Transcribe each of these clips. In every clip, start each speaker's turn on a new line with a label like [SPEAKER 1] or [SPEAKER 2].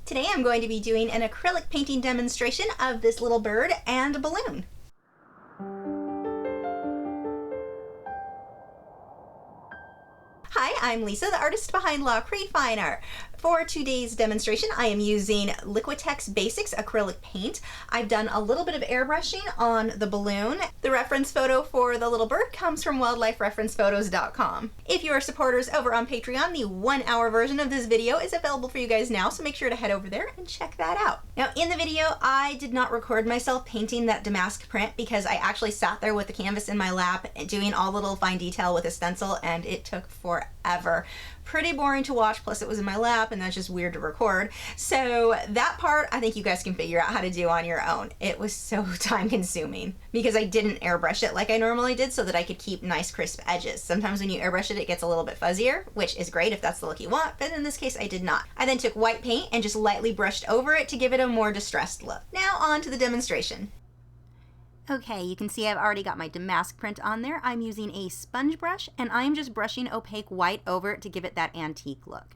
[SPEAKER 1] Today I'm going to be doing an acrylic painting demonstration of this little bird and a balloon. Hi, I'm Lisa, the artist behind Lachri Fine Art. For today's demonstration, I am using Liquitex Basics acrylic paint. I've done a little bit of airbrushing on the balloon. The reference photo for the little bird comes from wildlifereferencephotos.com. If you are supporters over on Patreon, the 1-hour version of this video is available for you guys now, so make sure to head over there and check that out. Now, in the video, I did not record myself painting that damask print because I actually sat there with the canvas in my lap doing all little fine detail with a stencil, and it took forever. Pretty boring to watch, plus it was in my lap and that's just weird to record. So that part I think you guys can figure out how to do on your own. It was so time consuming because I didn't airbrush it like I normally did so that I could keep nice crisp edges. Sometimes when you airbrush it, it gets a little bit fuzzier, which is great if that's the look you want, but in this case I did not. I then took white paint and just lightly brushed over it to give it a more distressed look. Now on to the demonstration. Okay, you can see I've already got my damask print on there. I'm using a sponge brush and I'm just brushing opaque white over it to give it that antique look.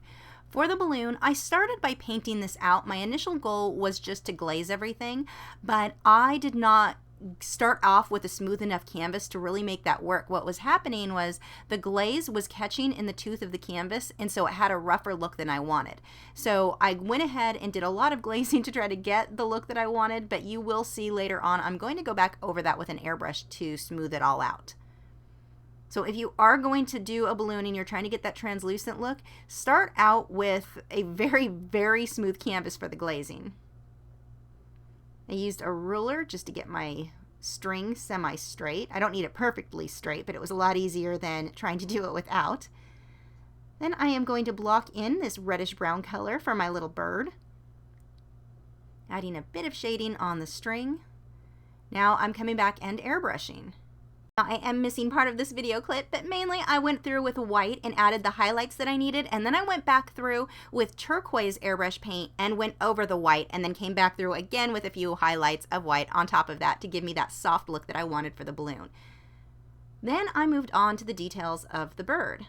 [SPEAKER 1] For the balloon, I started by painting this out. My initial goal was just to glaze everything, but I did not start off with a smooth enough canvas to really make that work. What was happening was the glaze was catching in the tooth of the canvas, and so it had a rougher look than I wanted. So I went ahead and did a lot of glazing to try to get the look that I wanted, but you will see later on I'm going to go back over that with an airbrush to smooth it all out. So if you are going to do a balloon and you're trying to get that translucent look, start out with a very, very smooth canvas for the glazing. I used a ruler just to get my string semi-straight. I don't need it perfectly straight, but it was a lot easier than trying to do it without. Then I am going to block in this reddish brown color for my little bird, adding a bit of shading on the string. Now I'm coming back and airbrushing. Now, I am missing part of this video clip, but mainly I went through with white and added the highlights that I needed, and then I went back through with turquoise airbrush paint and went over the white, and then came back through again with a few highlights of white on top of that to give me that soft look that I wanted for the balloon. Then I moved on to the details of the bird.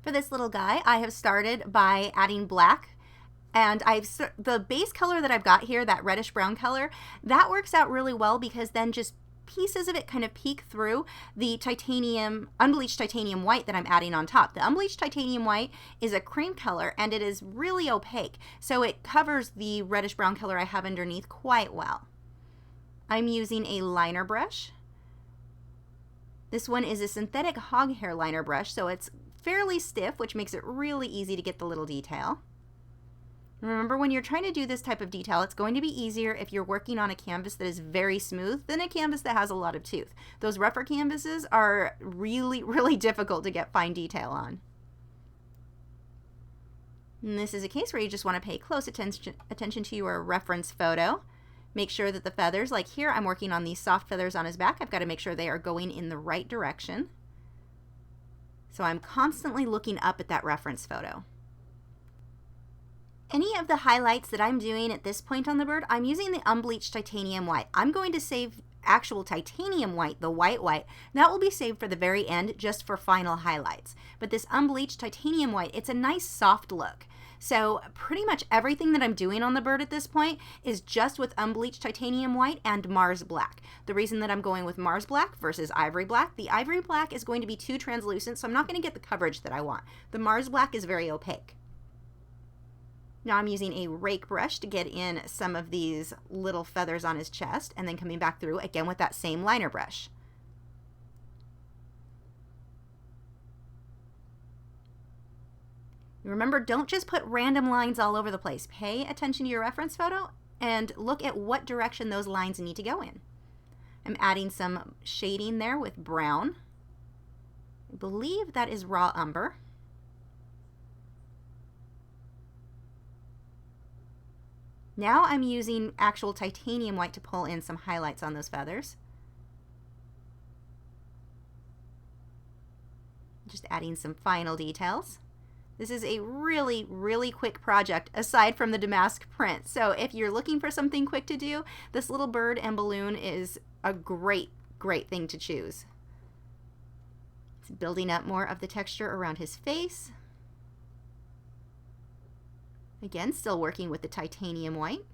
[SPEAKER 1] For this little guy, I have started by adding black. And the base color that I've got here, that reddish brown color, that works out really well because then just pieces of it kind of peek through the titanium, unbleached titanium white that I'm adding on top. The unbleached titanium white is a cream color and it is really opaque, so it covers the reddish brown color I have underneath quite well. I'm using a liner brush. This one is a synthetic hog hair liner brush, so it's fairly stiff, which makes it really easy to get the little detail. Remember, when you're trying to do this type of detail, it's going to be easier if you're working on a canvas that is very smooth than a canvas that has a lot of tooth. Those rougher canvases are really, really difficult to get fine detail on. And this is a case where you just want to pay close attention to your reference photo. Make sure that the feathers, like here, I'm working on these soft feathers on his back. I've got to make sure they are going in the right direction. So I'm constantly looking up at that reference photo. Any of the highlights that I'm doing at this point on the bird, I'm using the unbleached titanium white. I'm going to save actual titanium white, the white. That will be saved for the very end, just for final highlights. But this unbleached titanium white, it's a nice soft look. So pretty much everything that I'm doing on the bird at this point is just with unbleached titanium white and Mars black. The reason that I'm going with Mars black versus ivory black, the ivory black is going to be too translucent, so I'm not going to get the coverage that I want. The Mars black is very opaque. Now I'm using a rake brush to get in some of these little feathers on his chest, and then coming back through again with that same liner brush. Remember, don't just put random lines all over the place. Pay attention to your reference photo and look at what direction those lines need to go in. I'm adding some shading there with brown. I believe that is raw umber. Now I'm using actual titanium white to pull in some highlights on those feathers. Just adding some final details. This is a really, really quick project aside from the damask print. So if you're looking for something quick to do, this little bird and balloon is a great thing to choose. It's building up more of the texture around his face. Again, still working with the titanium white.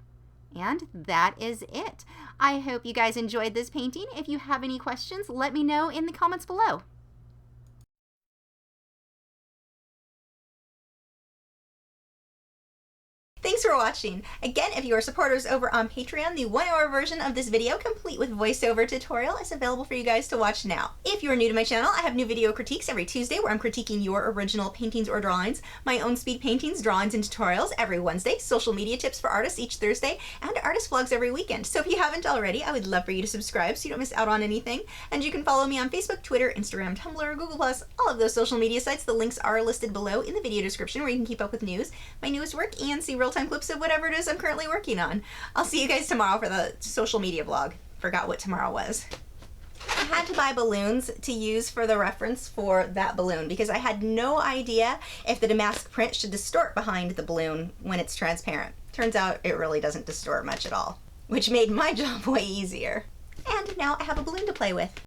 [SPEAKER 1] And that is it. I hope you guys enjoyed this painting. If you have any questions, let me know in the comments below. Thanks for watching. Again, if you are supporters over on Patreon, the 1-hour version of this video, complete with voiceover tutorial, is available for you guys to watch now. If you are new to my channel, I have new video critiques every Tuesday where I'm critiquing your original paintings or drawings, my own speed paintings, drawings, and tutorials every Wednesday, social media tips for artists each Thursday, and artist vlogs every weekend. So if you haven't already, I would love for you to subscribe so you don't miss out on anything. And you can follow me on Facebook, Twitter, Instagram, Tumblr, Google+, all of those social media sites. The links are listed below in the video description where you can keep up with news, my newest work, and see real-time clips of whatever it is I'm currently working on. I'll see you guys tomorrow for the social media vlog. Forgot what tomorrow was. I had to buy balloons to use for the reference for that balloon because I had no idea if the damask print should distort behind the balloon when it's transparent. Turns out it really doesn't distort much at all, which made my job way easier. And now I have a balloon to play with.